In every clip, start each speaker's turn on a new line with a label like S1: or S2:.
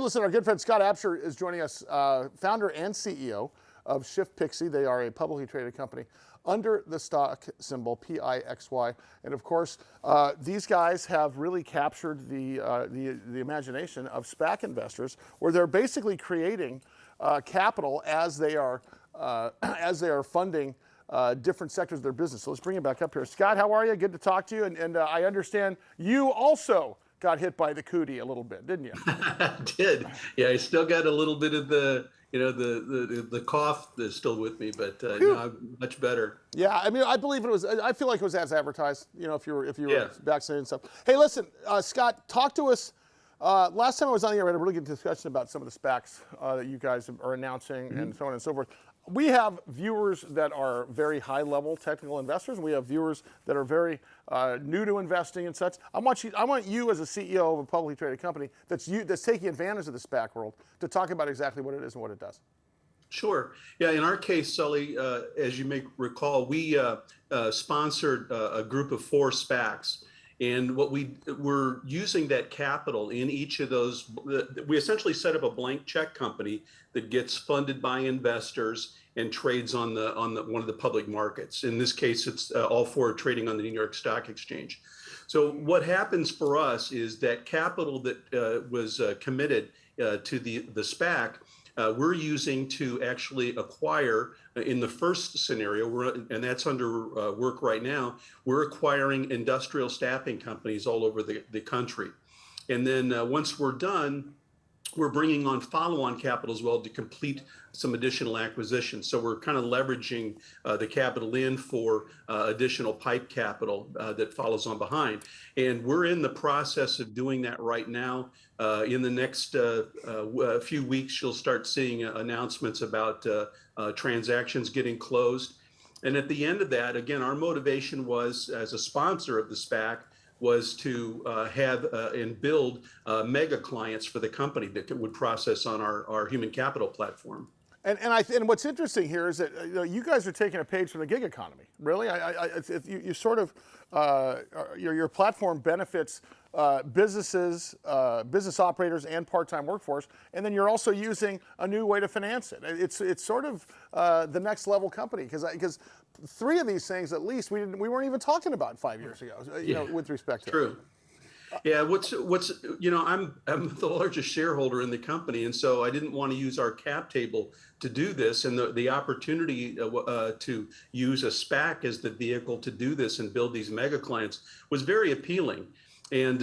S1: Listen, our good friend Scott Absher is joining us, founder and CEO of ShiftPixy. They are a publicly traded company under the stock symbol PIXY. And of course, these guys have really captured the imagination of SPAC investors, where they're basically creating capital as they are funding different sectors of their business. So let's bring him back up here. Scott, how are you? Good to talk to you. And I understand you also got hit by the cootie a little bit, didn't you?
S2: I did. Yeah, I still got a little bit of the cough that's still with me, but I'm much better.
S1: Yeah, I mean, I believe it was. I feel like it was as advertised. You know, if you were vaccinated and stuff. Hey, listen, Scott, talk to us. Last time I was on the air, we had a really good discussion about some of the SPACs that you guys are announcing and so on and so forth. We have viewers that are very high-level technical investors. We have viewers that are very new to investing and such. I want you as a CEO of a publicly traded company that's taking advantage of the SPAC world to talk about exactly what it is and what it does.
S2: Sure. Yeah, in our case, Sully, as you may recall, we sponsored a group of 4 SPACs. And what we were using that capital in each of those, we essentially set up a blank check company that gets funded by investors and trades on one of the public markets. In this case, it's all 4 trading on the New York Stock Exchange. So what happens for us is that capital that was committed to the SPAC, we're using to actually acquire, in the first scenario, and that's under work right now, we're acquiring industrial staffing companies all over the country. And then once we're done, we're bringing on follow-on capital as well to complete some additional acquisitions. So we're kind of leveraging the capital in for additional pipe capital that follows on behind. And we're in the process of doing that right now. In the next few weeks, you'll start seeing announcements about transactions getting closed. And at the end of that, again, our motivation was, as a sponsor of the SPAC, was to have and build mega clients for the company that would process on our human capital platform.
S1: And what's interesting here is that you guys are taking a page from the gig economy. Really, you sort of your platform benefits businesses, business operators, and part-time workforce, and then you're also using a new way to finance it. It's sort of the next level company, because 3 of these things at least we weren't even talking about 5 years ago. You know, with respect to
S2: true. Yeah, what's I'm the largest shareholder in the company, and so I didn't want to use our cap table to do this, and the opportunity to use a SPAC as the vehicle to do this and build these mega clients was very appealing. And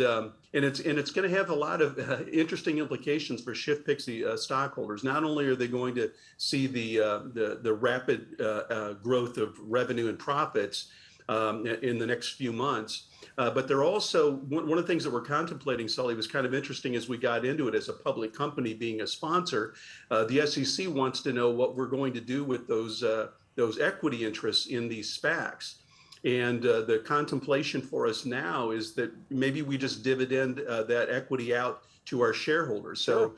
S2: it's going to have a lot of interesting implications for ShiftPixy stockholders. Not only are they going to see the rapid growth of revenue and profits in the next few months, but they're also, one of the things that we're contemplating, Sully, was kind of interesting as we got into it as a public company being a sponsor. The SEC wants to know what we're going to do with those equity interests in these SPACs. And the contemplation for us now is that maybe we just dividend that equity out to our shareholders. So,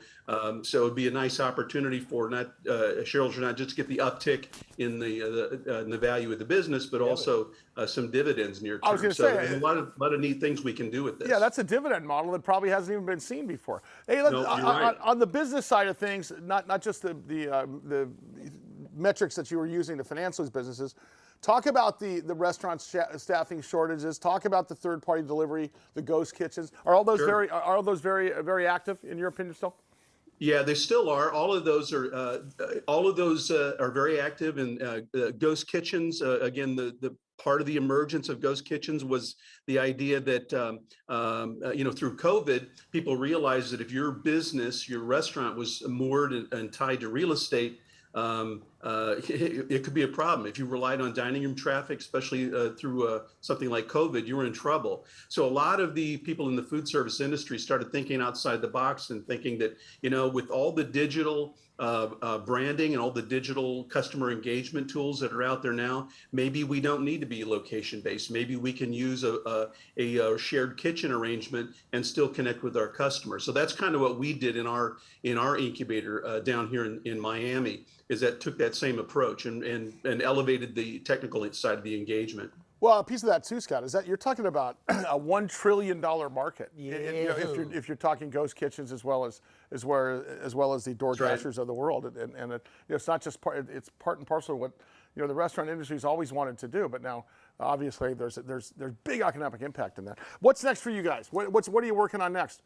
S2: so it'd be a nice opportunity for shareholders not just get the uptick in the value of the business, but also some dividends near term.
S1: I was going to say,
S2: there's a lot of neat things we can do with this.
S1: Yeah, that's a dividend model that probably hasn't even been seen before. Hey,
S2: No, you're right.
S1: on the business side of things, not just the metrics that you were using to finance those businesses. Talk about the restaurant staffing shortages. Talk about the third-party delivery, the ghost kitchens. Are all those very active in your opinion still?
S2: Yeah, they still are. All of those are very active. And ghost kitchens, again, the part of the emergence of ghost kitchens was the idea that through COVID, people realized that if your business, your restaurant, was moored and tied to real estate, it could be a problem. If you relied on dining room traffic, especially through something like COVID, you were in trouble. So a lot of the people in the food service industry started thinking outside the box and thinking that, with all the digital branding and all the digital customer engagement tools that are out there now, maybe we don't need to be location-based. Maybe we can use a shared kitchen arrangement and still connect with our customers. So that's kind of what we did in our incubator down here in Miami, is that took that same approach and elevated the technical side of the engagement.
S1: Well, a piece of that too, Scott, is that you're talking about a $1 trillion market.
S3: Yeah.
S1: If you're talking ghost kitchens as well as the door dashers of the world, and it's not just it's part and parcel of what the restaurant industry's always wanted to do, but now obviously there's big economic impact in that. What's next for you guys? What are you working on next?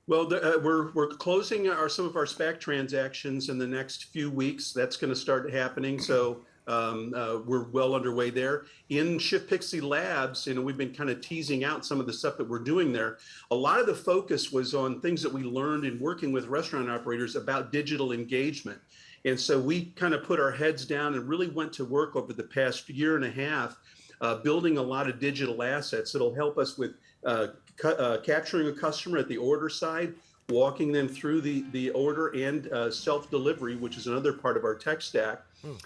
S2: Well, we're closing some of our SPAC transactions in the next few weeks. That's going to start happening. So we're well underway there. In ShiftPixy Labs, we've been kind of teasing out some of the stuff that we're doing there. A lot of the focus was on things that we learned in working with restaurant operators about digital engagement. And so we kind of put our heads down and really went to work over the past year and a half, building a lot of digital assets that'll help us with capturing a customer at the order side, walking them through the order, and self-delivery, which is another part of our tech stack,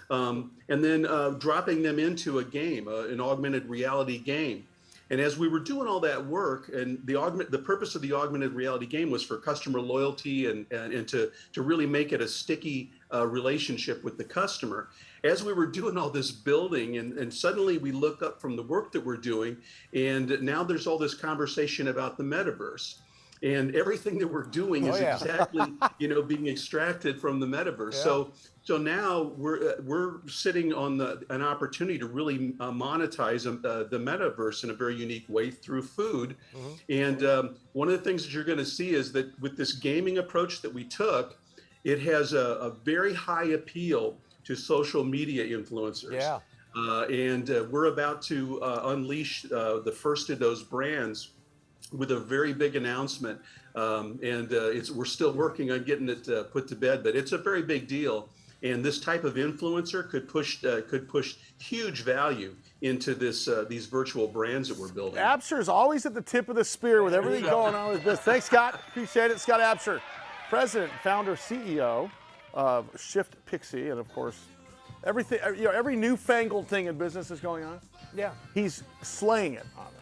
S2: and then dropping them into a game, an augmented reality game. And as we were doing all that work, and the purpose of the augmented reality game was for customer loyalty and to really make it a sticky relationship with the customer. As we were doing all this building, and suddenly we look up from the work that we're doing, and now there's all this conversation about the metaverse. And everything that we're doing is exactly, being extracted from the metaverse. Yeah. So now we're sitting on an opportunity to really monetize the metaverse in a very unique way through food. And one of the things that you're going to see is that with this gaming approach that we took, it has a very high appeal to social media influencers. Yeah. And we're about to unleash the first of those brands with a very big announcement, and we're still working on getting it put to bed, but it's a very big deal. And this type of influencer could push huge value into these virtual brands that we're building.
S1: Absher is always at the tip of the spear with everything going on with this. Thanks, Scott. Appreciate it. Scott Absher, President, Founder, CEO of ShiftPixy, and of course, everything. Every newfangled thing in business is going on. Yeah, he's slaying it on this.